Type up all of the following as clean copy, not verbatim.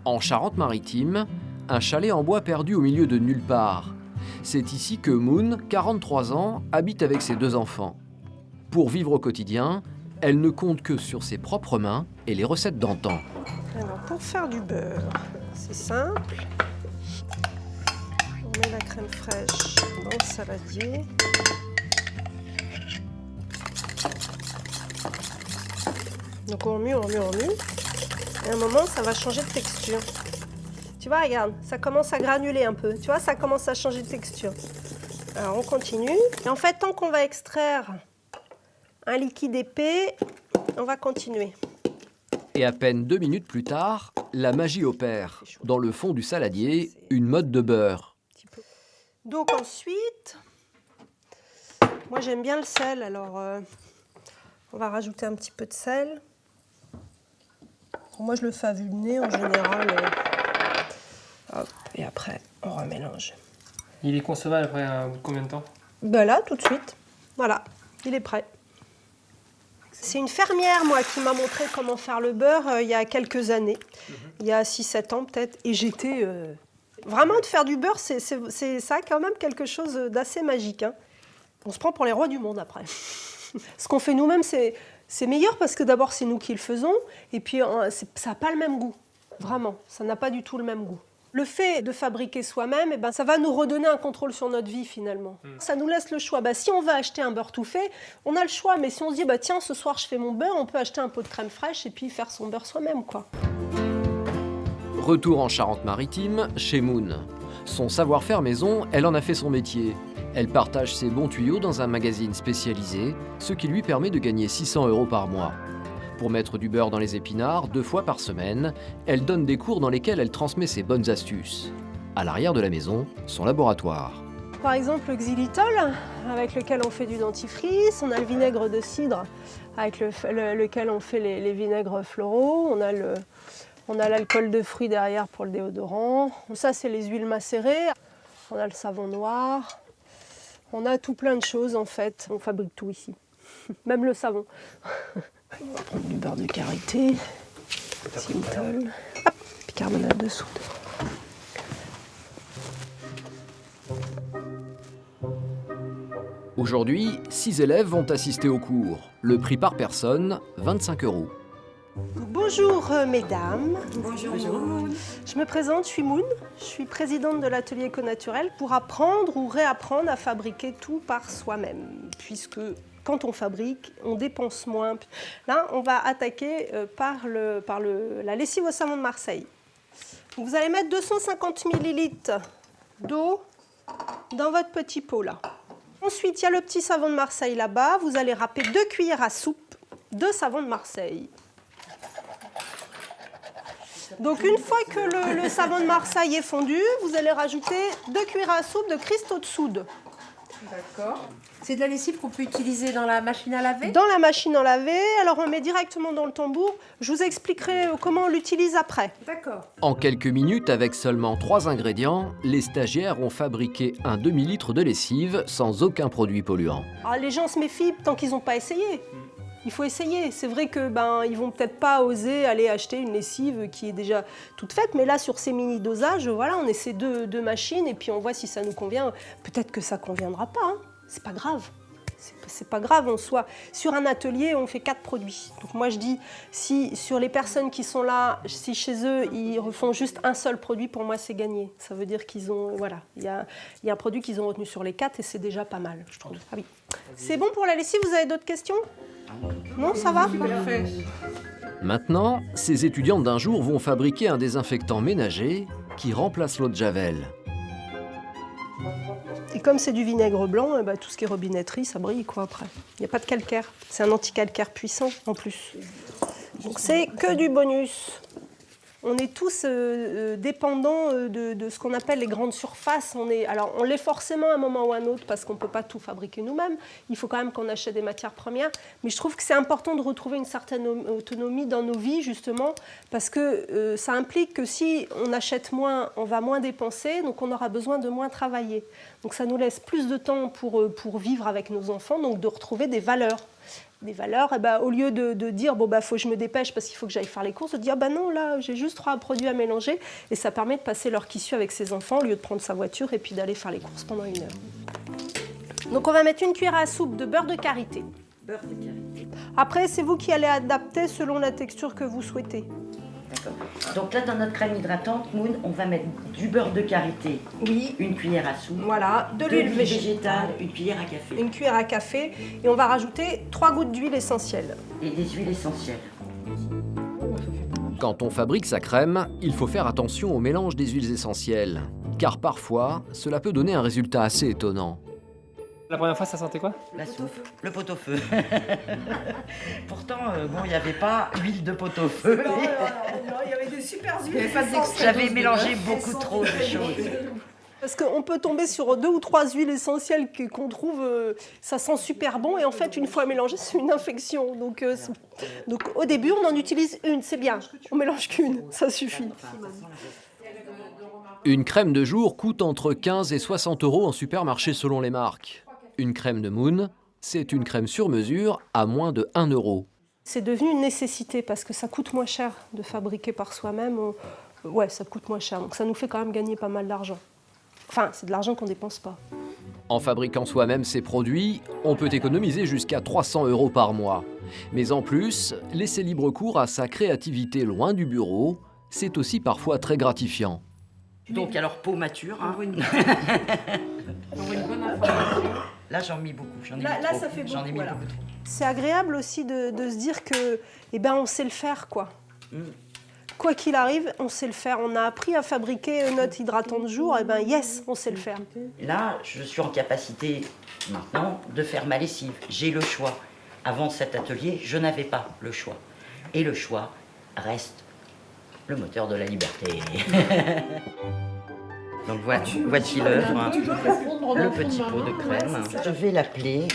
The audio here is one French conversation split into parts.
En Charente-Maritime, un chalet en bois perdu au milieu de nulle part. C'est ici que Moon, 43 ans, habite avec ses 2 enfants. Pour vivre au quotidien, elle ne compte que sur ses propres mains et les recettes d'antan. Alors, pour faire du beurre, c'est simple. On met la crème fraîche dans le saladier. Donc on remue. Et à un moment, ça va changer de texture. Tu vois, regarde, ça commence à granuler un peu. Tu vois, ça commence à changer de texture. Alors on continue. Et en fait, tant qu'on va extraire un liquide épais, on va continuer. Et à peine 2 minutes plus tard, la magie opère. Dans le fond du saladier, une motte de beurre. Donc ensuite, moi j'aime bien le sel, alors on va rajouter un petit peu de sel. Moi je le fais à vue de nez en général. Hop, et après on remélange. Il est concevable après un bout de combien de temps? Ben là, tout de suite. Voilà, il est prêt. C'est une fermière, moi, qui m'a montré comment faire le beurre il y a quelques années. Il y a 6-7 ans peut-être. Et j'étais... Vraiment, de faire du beurre, ça a quand même quelque chose d'assez magique. Hein. On se prend pour les rois du monde après. Ce qu'on fait nous-mêmes, c'est meilleur parce que d'abord, c'est nous qui le faisons. Et puis, ça n'a pas le même goût. Vraiment, ça n'a pas du tout le même goût. Le fait de fabriquer soi-même, eh ben, ça va nous redonner un contrôle sur notre vie finalement. Ça nous laisse le choix. Si on va acheter un beurre tout fait, on a le choix. Mais si on se dit, tiens, ce soir je fais mon beurre, on peut acheter un pot de crème fraîche et puis faire son beurre soi-même, quoi. Retour en Charente-Maritime, chez Moon. Son savoir-faire maison, elle en a fait son métier. Elle partage ses bons tuyaux dans un magazine spécialisé, ce qui lui permet de gagner 600 € par mois. Pour mettre du beurre dans les épinards 2 fois par semaine, elle donne des cours dans lesquels elle transmet ses bonnes astuces. À l'arrière de la maison, son laboratoire. Par exemple, le xylitol, avec lequel on fait du dentifrice. On a le vinaigre de cidre, avec lequel on fait les vinaigres floraux. On a l'alcool de fruits derrière pour le déodorant. Ça, c'est les huiles macérées. On a le savon noir. On a tout plein de choses, en fait. On fabrique tout ici, même le savon. On va prendre du beurre de karité, xylitol, bicarbonate de soude. Aujourd'hui, 6 élèves vont assister au cours. Le prix par personne, 25 €. Bonjour mesdames. Bonjour. Je me présente, je suis Moon. Je suis présidente de l'atelier Econaturel pour apprendre ou réapprendre à fabriquer tout par soi-même. Puisque quand on fabrique, on dépense moins. Là, on va attaquer par la lessive au savon de Marseille. Donc, vous allez mettre 250 ml d'eau dans votre petit pot là. Ensuite, il y a le petit savon de Marseille là-bas. Vous allez râper 2 cuillères à soupe de savon de Marseille. Donc une fois que le savon de Marseille est fondu, vous allez rajouter 2 cuillères à soupe de cristaux de soude. D'accord. C'est de la lessive qu'on peut utiliser dans la machine à laver? Dans la machine à laver, alors on met directement dans le tambour. Je vous expliquerai comment on l'utilise après. D'accord. En quelques minutes, avec seulement 3 ingrédients, les stagiaires ont fabriqué un demi-litre de lessive sans aucun produit polluant. Alors, les gens se méfient tant qu'ils n'ont pas essayé. Il faut essayer. C'est vrai que ils vont peut-être pas oser aller acheter une lessive qui est déjà toute faite, mais là sur ces mini dosages, voilà, on essaie deux machines et puis on voit si ça nous convient. Peut-être que ça conviendra pas. Hein. C'est pas grave. C'est pas grave. Sur un atelier, on fait 4 produits. Donc moi je dis, si sur les personnes qui sont là, si chez eux ils refont juste un seul produit, pour moi c'est gagné. Ça veut dire qu'ils ont, voilà, il y a un produit qu'ils ont retenu sur les 4 et c'est déjà pas mal, je trouve. Ah oui. C'est bon pour la lessive. Vous avez d'autres questions? Non, ça va? Parfait. Maintenant, ces étudiantes d'un jour vont fabriquer un désinfectant ménager qui remplace l'eau de Javel. Et comme c'est du vinaigre blanc, tout ce qui est robinetterie, ça brille quoi après. Il n'y a pas de calcaire. C'est un anticalcaire puissant en plus. Donc c'est que du bonus. On est tous dépendants de ce qu'on appelle les grandes surfaces. On l'est forcément à un moment ou à un autre parce qu'on ne peut pas tout fabriquer nous-mêmes. Il faut quand même qu'on achète des matières premières. Mais je trouve que c'est important de retrouver une certaine autonomie dans nos vies, justement, parce que ça implique que si on achète moins, on va moins dépenser, donc on aura besoin de moins travailler. Donc ça nous laisse plus de temps pour vivre avec nos enfants, donc de retrouver des valeurs. des valeurs, et ben, au lieu de dire bon bah faut que je me dépêche parce qu'il faut que j'aille faire les courses, de dire bah non là j'ai juste 3 produits à mélanger et ça permet de passer l'heure qui suit avec ses enfants au lieu de prendre sa voiture et puis d'aller faire les courses pendant 1 heure. Donc on va mettre une cuillère à soupe de beurre de karité. Beurre de karité. Après c'est vous qui allez adapter selon la texture que vous souhaitez. D'accord. Donc là, dans notre crème hydratante, Moon, on va mettre du beurre de karité, Oui, une cuillère à soupe, voilà, de de l'huile l'huile végétale, végétale, une cuillère à café une cuillère à café et on va rajouter 3 gouttes d'huile essentielle. et des huiles essentielles. Quand on fabrique sa crème, il faut faire attention au mélange des huiles essentielles, car parfois, cela peut donner un résultat assez étonnant. La première fois, ça sentait quoi? La soupe, le pot-au-feu. Pourtant, bon, il n'y avait pas huile de pot-au-feu. Non, il y avait des super huiles. J'avais mélangé beaucoup trop de choses. Parce qu'on peut tomber sur 2 ou 3 huiles essentielles qu'on trouve, ça sent super bon et en fait une fois mélangé c'est une infection. Donc au début on en utilise une, c'est bien. On mélange qu'une, ça suffit. Une crème de jour coûte entre 15 et 60 € en supermarché selon les marques. Une crème de Moon, c'est une crème sur mesure à moins de 1 €. C'est devenu une nécessité parce que ça coûte moins cher de fabriquer par soi-même. Ouais, ça coûte moins cher, donc ça nous fait quand même gagner pas mal d'argent. Enfin, c'est de l'argent qu'on dépense pas. En fabriquant soi-même ses produits, on peut économiser jusqu'à 300 € par mois. Mais en plus, laisser libre cours à sa créativité loin du bureau, c'est aussi parfois très gratifiant. Donc, alors, peau mature. Hein. Là, j'en ai mis beaucoup. J'en ai Là, mis là, trop. ça fait beaucoup, J'en ai mis voilà. beaucoup trop. C'est agréable aussi de se dire que, eh ben, on sait le faire, quoi. Quoi qu'il arrive, on sait le faire. On a appris à fabriquer notre hydratant de jour, et ben yes, on sait le faire. Là, je suis en capacité maintenant de faire ma lessive. J'ai le choix. Avant cet atelier, je n'avais pas le choix. Et le choix reste le moteur de la liberté. Donc voici l'œuvre, le petit pot de crème. Je vais l'appeler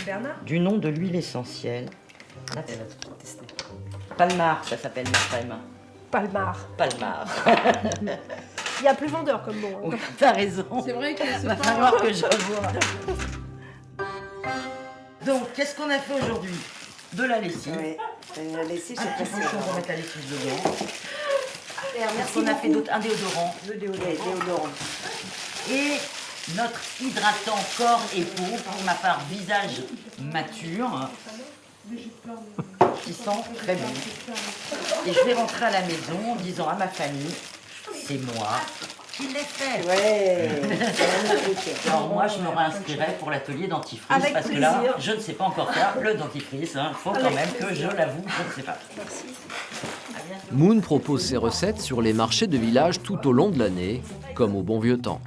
du nom de l'huile essentielle. Palmar, ça s'appelle ma crème. Palmar. Palmar. Il y a plus vendeur comme nom. Hein. Oui, t'as raison. C'est vrai que c'est Va pas... falloir que je revoie. Donc, qu'est-ce qu'on a fait aujourd'hui? De la lessive. Oui, la lessive, Un c'est petit facile. bouchon pour mettre la lessive dedans. Merci On a fait beaucoup. d'autres, un déodorant. Le déodorant. Et notre hydratant corps et peau, pour ma part visage mature, qui sent très bon. Et je vais rentrer à la maison en disant à ma famille, c'est moi qui l'ai fait. Ouais, c'est magnifique. Alors moi, je me réinscrirai pour l'atelier dentifrice Avec parce que plaisir. là, je ne sais pas encore faire le dentifrice. Il faut quand même que je l'avoue, je ne sais pas. Moon propose ses recettes sur les marchés de village tout au long de l'année, comme au bon vieux temps.